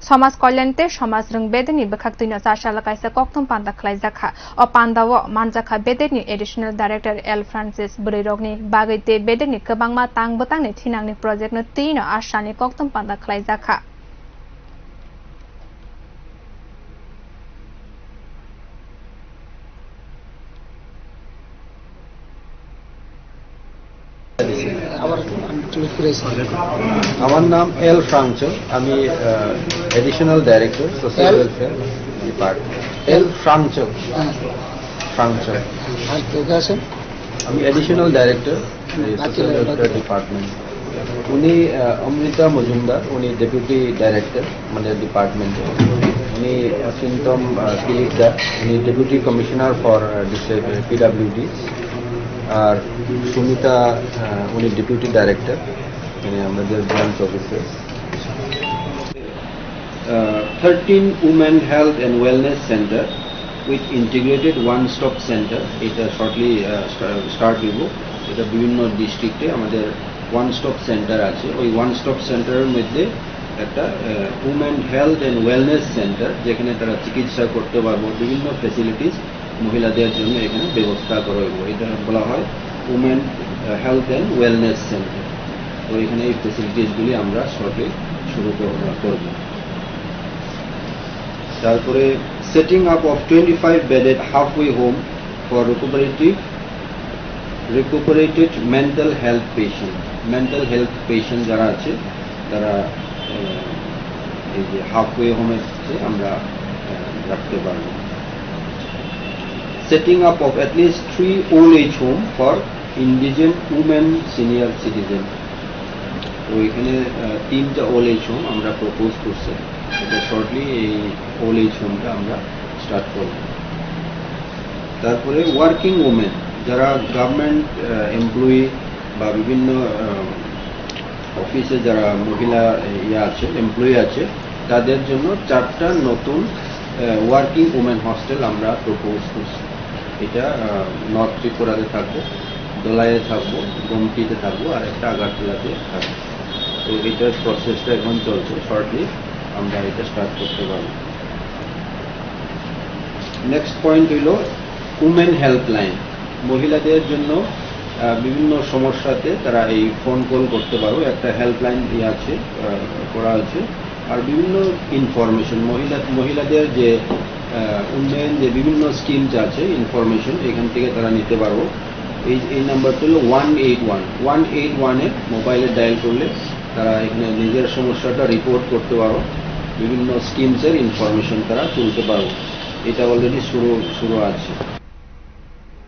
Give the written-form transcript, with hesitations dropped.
समाज कल्याणते समाज रंग बेदेनि बwkhak tuino chasalo kaisa kokthum panda khlaijakha o panda o manjakha bedekni Additional Director L Franse bwruirokni bagwi bedekni kwbangma tangbwtang thinangni project no tuino asani kokthum panda khlaijakha. আমার নাম এল ফ্রান্সে, আমি additional director social welfare department. এল ফ্রান্সে ফ্রান্সে আমি additional director social welfare department. উনি অমৃতা মজুমদার, উনি ডেপুটি ডাইরেক্টর আমাদের ডিপার্টমেন্টে। উনি সিন্তম তিলিকদার, উনি ডেপুটি কমিশনার ফর পিডাব্লিউডি। আর সুমিতা, উনি ডেপুটি ডাইরেক্টর আমাদের ব্রাঞ্চ অফিসে। 13 Women Health and Wellness Center with integrated one-stop center, এটা শর্টলি স্টার্ট হইব। এটা বিভিন্ন ডিস্ট্রিক্টে আমাদের ওয়ান-স্টপ সেন্টার আছে। ওই ওয়ান-স্টপ সেন্টারের মধ্যে একটা women health and wellness centre, যেখানে তারা চিকিৎসা করতে পারবো, বিভিন্ন ফ্যাসিলিটিস মহিলাদের জন্য এখানে ব্যবস্থা করা হইব। এটা বলা হয় women health and wellness centre. তো এখানে এই ফ্যাসিলিটিসগুলি আমরা শর্টলি শুরু করব। তারপরে setting up of 25 bedded halfway home for recuperated mental health patient. Mental health patient যারা আছে তারা এই যে হাফওয়ে হোমে আমরা রাখতে পারবো। Setting up of at least 3 old age home for indigent women senior citizen. তো এখানে 3টা ওল্ড এজ হোম আমরা প্রপোজ করছি। এটা শর্টলি এই ওল্ড এজ হোমটা আমরা স্টার্ট করব। তারপরে ওয়ার্কিং ওমেন যারা গভর্নমেন্ট এমপ্লয়ি বা বিভিন্ন অফিসে যারা মহিলা আছে এমপ্লয়ি আছে, তাদের জন্য 4টা নতুন ওয়ার্কিং ওমেন হস্টেল আমরা প্রপোজ করছি। এটা নর্থ ত্রিপুরাতে থাকবো, দোলাইয়ে থাকবো, গোমতিতে থাকবো, আর একটা আগারতলাতে থাকবো। তো এটার প্রসেসটা এখন চলছে, শর্টলি আমরা এটা স্টার্ট করতে পারবো। নেক্সট পয়েন্ট হইল উমেন হেল্পলাইন। মহিলাদের জন্য বিভিন্ন সমস্যাতে তারা এই ফোন কল করতে পারো, একটা হেল্পলাইন আছে করা আছে। আর বিভিন্ন ইনফরমেশন মহিলাদের যে উন্নয়ন যে বিভিন্ন স্কিমস আছে, ইনফরমেশন এখান থেকে তারা নিতে পারবো। এই নাম্বারটা হলো 181 মোবাইলে ডায়াল করলে তারা এখানে নিজের সমস্যাটা রিপোর্ট করতে পারো, বিভিন্ন স্কিমসের ইনফরমেশন তারা তুলতে পারো। এটা অলরেডি শুরু আছে।